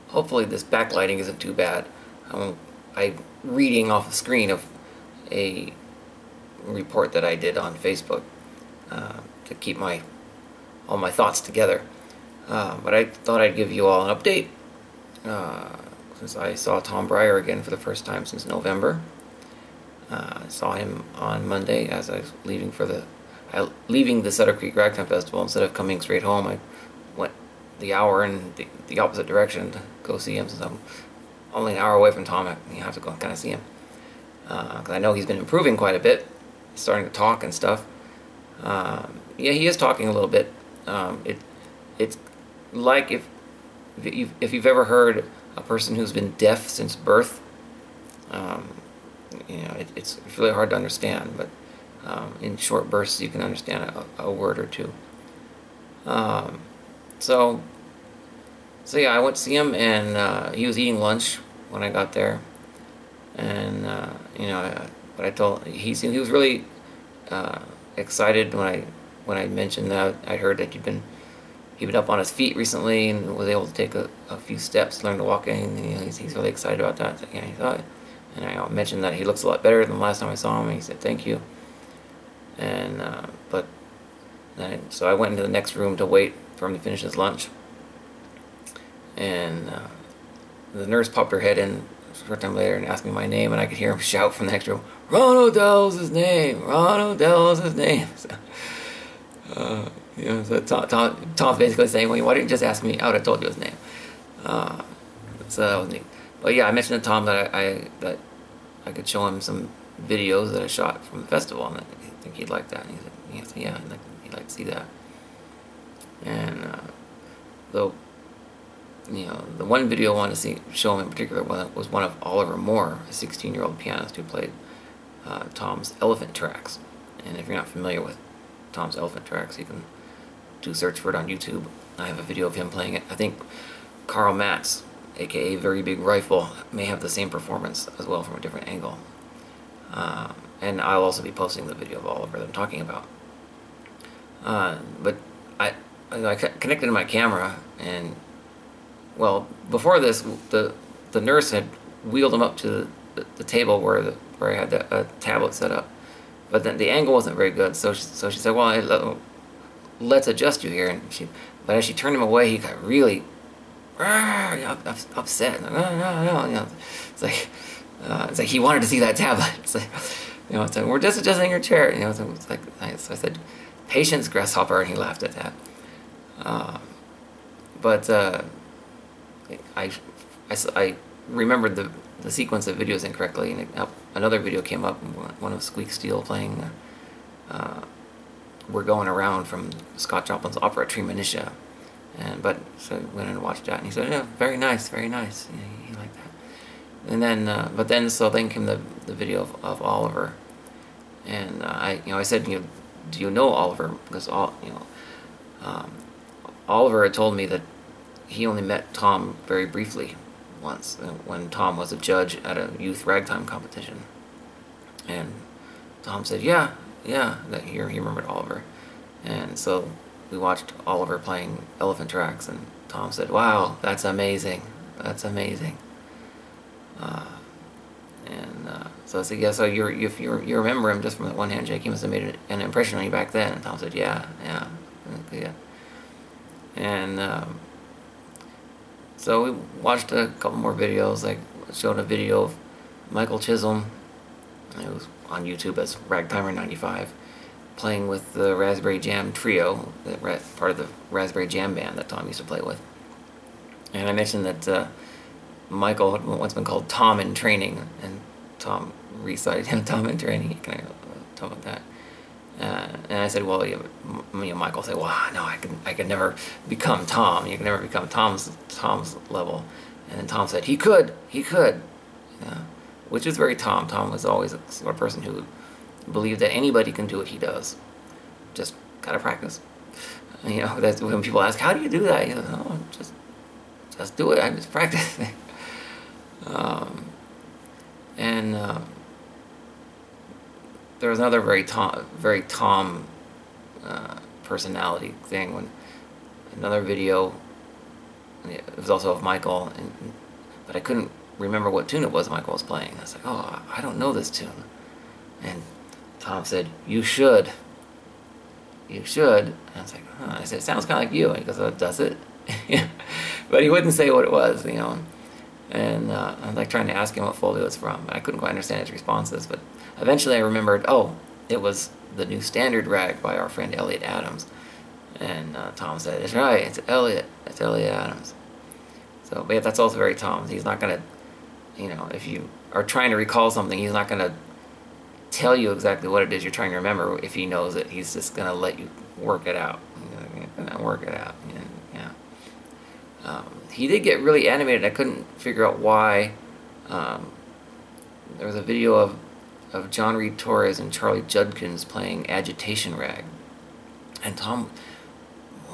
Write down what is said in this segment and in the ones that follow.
Hopefully this backlighting isn't too bad. I'm reading off the screen of a report that I did on Facebook to keep all my thoughts together. But I thought I'd give you all an update since I saw Tom Brier again for the first time since November. I saw him on Monday as I was leaving leaving the Sutter Creek Ragtime Festival. Instead of coming straight home, I went the hour in the opposite direction to go see him, since I'm only an hour away from Tom. You have to go kind of see him because I know he's been improving quite a bit. He's starting to talk and stuff. Yeah, he is talking a little bit. It's like if you've ever heard a person who's been deaf since birth. You know, it's really hard to understand, but in short bursts you can understand a word or two. So yeah, I went to see him, and he was eating lunch when I got there, and you know, but I told he was really excited when I mentioned that I heard that he'd been up on his feet recently and was able to take a few steps, learn to walk in. And, you know, he's really excited about that. So, yeah, he thought, and I mentioned that he looks a lot better than the last time I saw him. And he said thank you. And so I went into the next room to wait for him to finish his lunch. And the nurse popped her head in a short time later and asked me my name, and I could hear him shout from the next room, "Ron Odell's his name. Ron Odell's his name." So, you know, so Tom's basically saying, "Well, why didn't you just ask me? I would have told you his name." So that was neat. But yeah, I mentioned to Tom that I could show him some videos that I shot from the festival, and I think he'd like that. And he said, "Yeah, he'd like to see that." And though, you know, the one video I wanted to show him in particular was one of Oliver Moore, a 16-year-old pianist who played Tom's Elephant Tracks. And if you're not familiar with Tom's Elephant Tracks, you can search for it on YouTube. I have a video of him playing it. I think Carl Matz, aka Very Big Rifle, may have the same performance as well from a different angle. And I'll also be posting the video of Oliver that I'm talking about. But I connected to my camera, and well, before this, the nurse had wheeled him up to the table where I had a tablet set up, but then the angle wasn't very good. So she said, "Well, let's adjust you here." But as she turned him away, he got really upset. No. You know, it's like he wanted to see that tablet. It's like, you know, it's like, "We're just adjusting your chair." You know, so it's like, so I said, "Patience, grasshopper," and he laughed at that. But I remembered the sequence of videos incorrectly, and another video came up, one of Squeak Steel playing "We're Going Around" from Scott Joplin's opera Treemonisha. So I went in and watched that, and he said, "Yeah, very nice, very nice." Yeah, he liked that. And then, then came the video of Oliver, and I said, "Do you know Oliver?" Because Oliver had told me that he only met Tom very briefly once, when Tom was a judge at a youth ragtime competition. And Tom said, yeah, that he remembered Oliver. And so we watched Oliver playing Elephant Tracks, and Tom said, "Wow, that's amazing, that's amazing." So I said, "Yeah, so if you remember him just from that one handshake, he must have made an impression on you back then." And Tom said, yeah. And so we watched a couple more videos. Like, showed a video of Michael Chisholm, it was on YouTube as Ragtimer95, playing with the Raspberry Jam Trio, part of the Raspberry Jam band that Tom used to play with. And I mentioned that Michael had once been called Tom in Training, and Tom recited him Tom in Training. Can I talk about that? And I said, "Well, Michael said, well, no, I could never become Tom. You can never become Tom's level." And then Tom said, he could, which is very Tom. Tom was always a sort of person who believed that anybody can do what he does, just gotta practice. And, you know, that's when people ask, "How do you do that?" You know, "Oh, just do it. I just practice." There was another very Tom personality thing, when another video, it was also of Michael, but I couldn't remember what tune it was Michael was playing. I was like, oh, I don't know this tune. And Tom said, you should. You should. And I was like, huh. I said, it sounds kind of like you. And he goes, oh, does it? But he wouldn't say what it was, you know. And I'm like trying to ask him what folio it's from. I couldn't quite understand his responses, but eventually I remembered, oh, it was the New Standard rag by our friend Elliot Adams. And Tom said, it's right, it's Elliot. It's Elliot Adams. So, but yeah, that's also very Tom. He's not going to, you know, if you are trying to recall something, he's not going to tell you exactly what it is you're trying to remember if he knows it. He's just going to let you work it out. You're going to work it out. Yeah. He did get really animated. I couldn't figure out why. There was a video of John Reed Torres and Charlie Judkins playing Agitation Rag. And Tom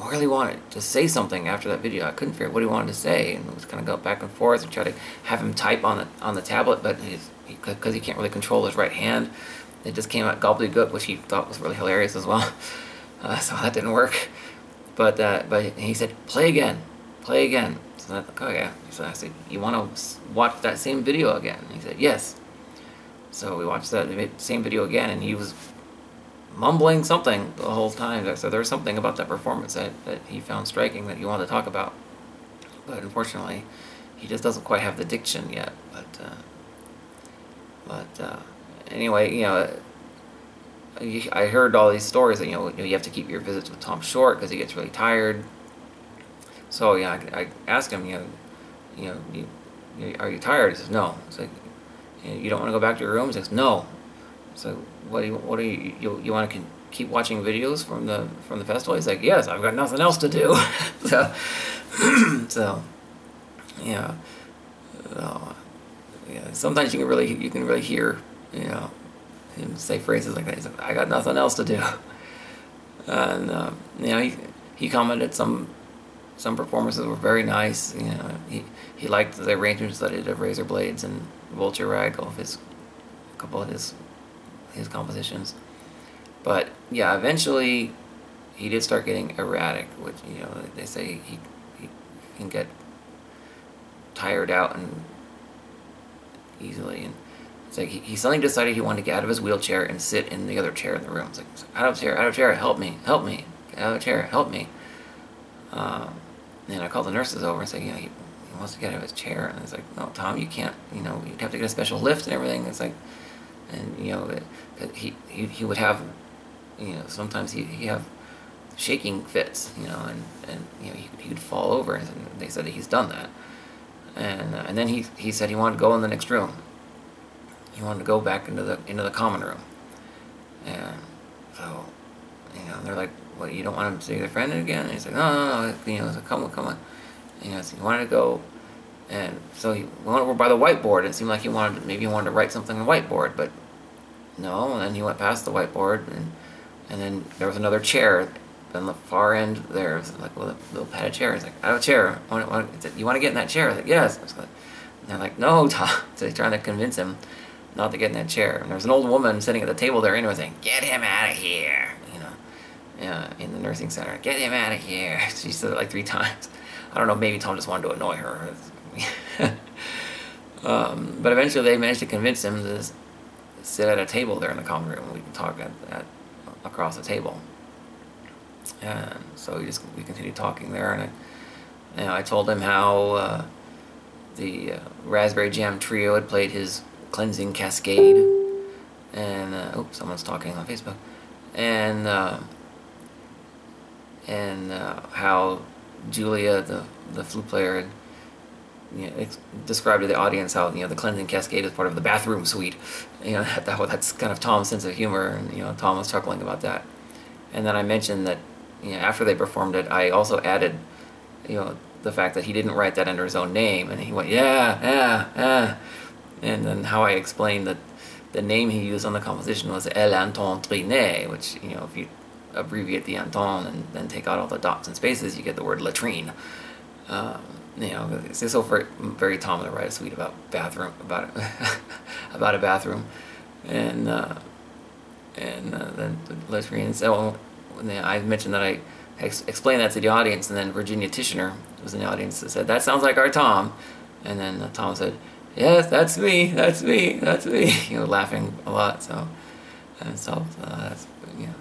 really wanted to say something after that video. I couldn't figure out what he wanted to say, and it was kind of go back and forth and try to have him type on the tablet, but because he can't really control his right hand, it just came out gobbledygook, which he thought was really hilarious as well. So that didn't work. But he said, play again. So I thought, oh yeah. So I said, you want to watch that same video again? And he said, yes. So we watched that same video again, and he was mumbling something the whole time. So there was something about that performance that he found striking that he wanted to talk about. But unfortunately, he just doesn't quite have the diction yet. But anyway, you know, I heard all these stories that, you know, you have to keep your visits with Tom short because he gets really tired. So yeah, I asked him, are you tired? He says, no. It's like, you don't want to go back to your room? He says, no. So what do you want to keep watching videos from the festival? He's like, yes, I've got nothing else to do. So yeah, yeah. Sometimes you can really hear, you know, him say phrases like that. He's like, I got nothing else to do. And you know, he commented some performances were very nice. You know, he liked the arrangements that he did of Razor Blades and Vulture Rag, a couple of his compositions. But yeah, eventually he did start getting erratic, which, you know, they say he can get tired out and easily. And it's like he suddenly decided he wanted to get out of his wheelchair and sit in the other chair in the room. It's like, out of chair, help me, get out of chair, help me. And I called the nurses over and said, you know, he wants to get out of his chair. And it's like, no, Tom, you can't, you know, you'd have to get a special lift and everything. It's like, and, you know, he would have, you know, sometimes he'd have shaking fits, you know, and you know, he could fall over, and they said that he's done that. And then he said he wanted to go in the next room. He wanted to go back into the common room. And so, you know, they're like, what, you don't want him to see their friend again? And he's like, no, you know, so come on. And, you know, so he wanted to go, and so he went over by the whiteboard. It seemed like he wanted to write something on the whiteboard, but no. And then he went past the whiteboard, and then there was another chair on the far end. There was like a little padded chair. He's like, I have a chair. You want to get in that chair? I was like, yes. And they're like, no, Tom. So they're trying to convince him not to get in that chair. And there's an old woman sitting at the table there anyway saying, get him out of here, you know, in the nursing center. Get him out of here. She said it like 3 times. I don't know, maybe Tom just wanted to annoy her. But eventually they managed to convince him to sit at a table there in the common room. We can talk at across the table. And so we continued talking there, and I told him how the Raspberry Jam Trio had played his Cleansing Cascade, and someone's talking on Facebook, and how Julia, the flute player, had, you know, described to the audience how, you know, the Cleansing Cascade is part of the bathroom suite. You know, that's kind of Tom's sense of humor, and, you know, Tom was chuckling about that. And then I mentioned that, you know, after they performed it, I also added, you know, the fact that he didn't write that under his own name, and he went, yeah. And then how I explained that the name he used on the composition was El Anton Trinet, which, you know, if you abbreviate the Anton and then take out all the dots and spaces, you get the word latrine. You know, it's so very Tom to write a suite about a bathroom, and then the latrine. So I mentioned that explained that to the audience, and then Virginia Tishner was in the audience and said, "That sounds like our Tom." And then Tom said, "Yes, that's me, that's me, that's me," you know, laughing a lot. So, and so that's, you know,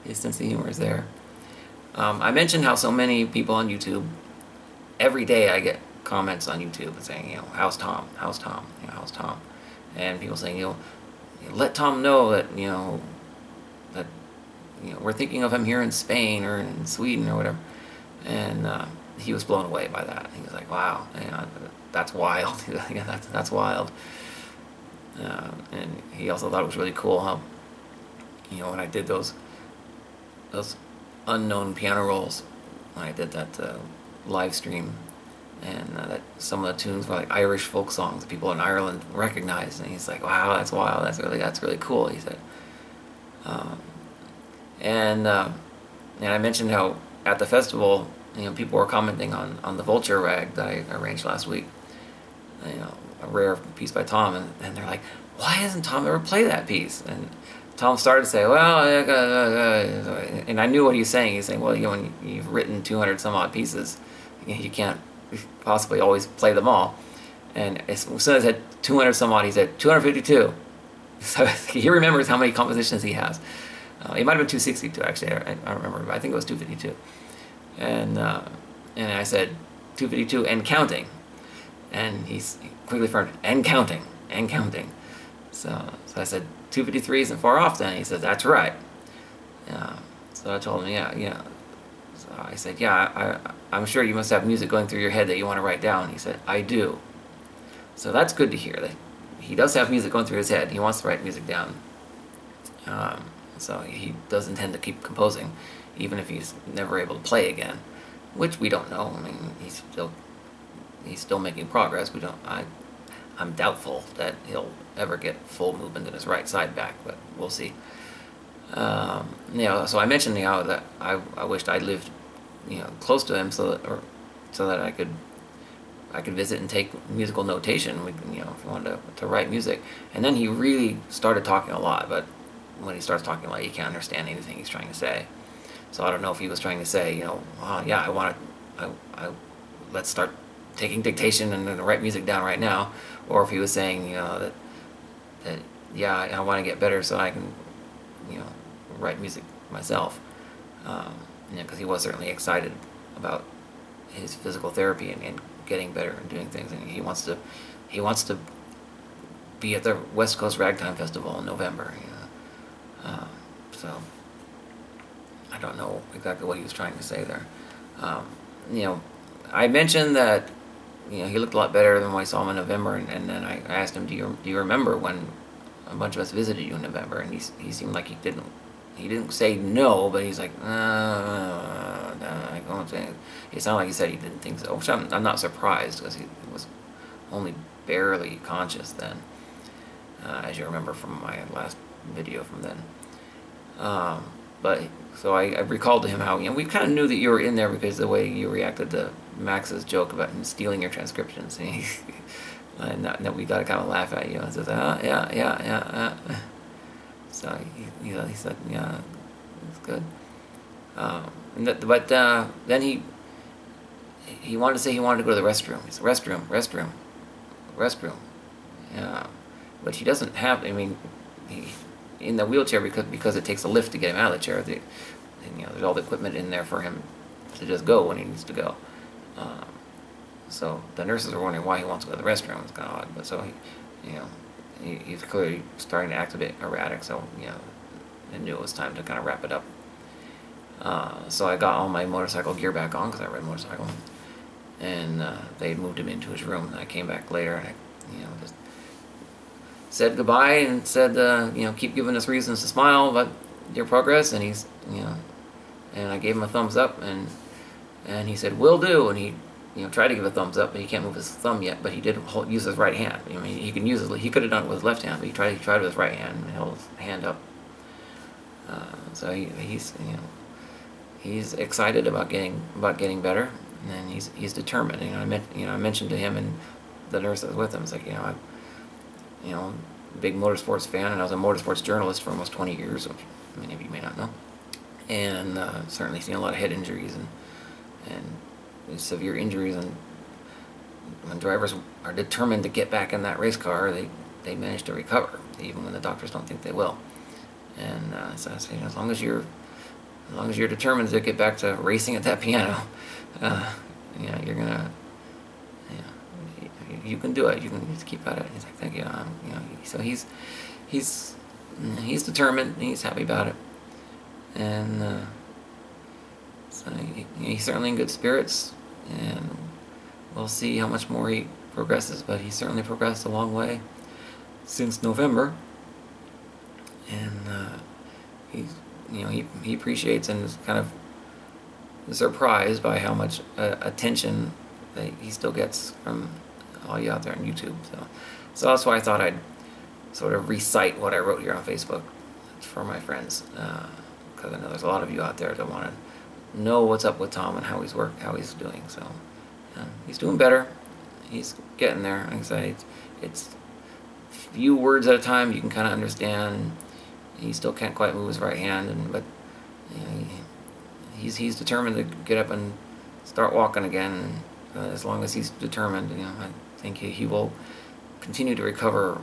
his sense of humor is there. I mentioned how so many people on YouTube, every day I get comments on YouTube saying, you know, "How's Tom? How's Tom? You know, how's Tom?" And people saying, you know, "Let Tom know that, you know, that, you know, we're thinking of him here in Spain or in Sweden or whatever." And he was blown away by that. He was like, "Wow, you know, that's wild." Yeah, that's wild. And he also thought it was really cool how, you know, when I did those unknown piano rolls, when I did that live stream, and that some of the tunes were like Irish folk songs that people in Ireland recognized, and he's like, "Wow, that's wild. That's really cool." He said, and I mentioned how at the festival, you know, people were commenting on the Vulture rag that I arranged last week, you know, a rare piece by Tom, and they're like, "Why hasn't Tom ever played that piece?" And Tom started to say, "Well," and I knew what he was saying. He's saying, "Well, you know, when you've written 200 some odd pieces, you can't possibly always play them all." And as soon as I said 200 some odd, he said 252. So he remembers how many compositions he has. It might have been 262 actually. I don't remember, but I think it was 252. And I said 252 and counting, and he quickly affirmed, "And counting, and counting." So I said 253 isn't far off then. He said, "That's right." So I told him, yeah. So I said, "Yeah, I'm sure you must have music going through your head that you want to write down." He said, "I do." So that's good to hear, that he does have music going through his head. He wants to write music down. So he does intend to keep composing, even if he's never able to play again, which we don't know. I mean, he's still making progress. I'm doubtful that he'll ever get full movement in his right side back, but we'll see. You know, so I mentioned, you know, that I wished I'd lived, you know, close to him so that I could visit and take musical notation. You know, if he wanted to write music. And then he really started talking a lot, but when he starts talking a lot, you can't understand anything he's trying to say. So I don't know if he was trying to say, you know, "Oh, yeah, let's start taking dictation and write music down right now," or if he was saying, you know, that yeah, I want to get better so I can, you know, write music myself. You know, because he was certainly excited about his physical therapy and getting better and doing things, and he wants to be at the West Coast Ragtime Festival in November. You know? So I don't know exactly what he was trying to say there. You know, I mentioned that, you know, he looked a lot better than when I saw him in November, and then I asked him, do you remember when a bunch of us visited you in November? And he seemed like he didn't say no, but he's like, no, I won't say it. It sounded like he said he didn't think so, which I'm not surprised, because he was only barely conscious then, as you remember from my last video from then. But so I recalled to him how, you know, we kind of knew that you were in there because of the way you reacted to Max's joke about him stealing your transcriptions, and that we got to kind of laugh at you. And says, yeah. So he said, yeah, it's good. But then he wanted to say he wanted to go to the restroom. He said, restroom. Yeah, but he doesn't have. I mean, in the wheelchair, because it takes a lift to get him out of the chair. You know, there's all the equipment in there for him to just go when he needs to go. So the nurses are wondering why he wants to go to the restroom. It's kind of odd, but so he's clearly starting to act a bit erratic. So, you know, I knew it was time to kind of wrap it up. So I got all my motorcycle gear back on, because I ride motorcycle, and they had moved him into his room. And I came back later, and I, you know, just said goodbye and said, you know, keep giving us reasons to smile about your progress. And he's, you know, and I gave him a thumbs up, and he said, "Will do." And he, you know, tried to give a thumbs up, but he can't move his thumb yet. But he did use his right hand. I mean, he can use he could have done it with his left hand, but he tried with his right hand and held his hand up. So he's, you know, he's excited about getting better, and he's determined. I mentioned to him and the nurse that was with him, it's like, you know, big motorsports fan, and I was a motorsports journalist for almost 20 years, which many of you may not know. and certainly seen a lot of head injuries and severe injuries. And when drivers are determined to get back in that race car, they manage to recover, even when the doctors don't think they will. And so I say, as long as you're determined to get back to racing at that piano, you're gonna, you can do it. You can just keep at it. He's like, thank you. So he's determined. He's happy about it, and so he's certainly in good spirits. And we'll see how much more he progresses. But he's certainly progressed a long way since November, and he appreciates and is kind of surprised by how much attention that he still gets from all you out there on YouTube. So that's why I thought I'd sort of recite what I wrote here on Facebook for my friends, because I know there's a lot of you out there that want to know what's up with Tom and how he's doing. So he's doing better. He's getting there. Like I say, it's few words at a time you can kind of understand. He still can't quite move his right hand, but he's determined to get up and start walking again. And as long as he's determined, I think he will continue to recover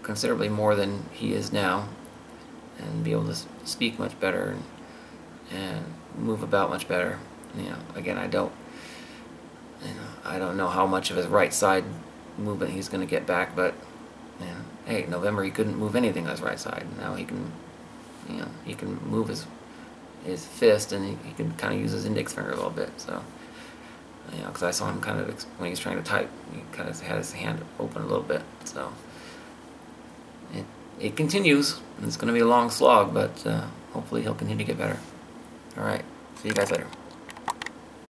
considerably more than he is now, and be able to speak much better and move about much better. Again, I don't know how much of his right side movement he's going to get back, but hey, November he couldn't move anything on his right side. Now he can, he can move his fist, and he can kind of use his index finger a little bit. So, because I saw him kind of when he was trying to type, he kind of had his hand open a little bit. So it continues. It's going to be a long slog, but hopefully he'll continue to get better. All right, see you guys later.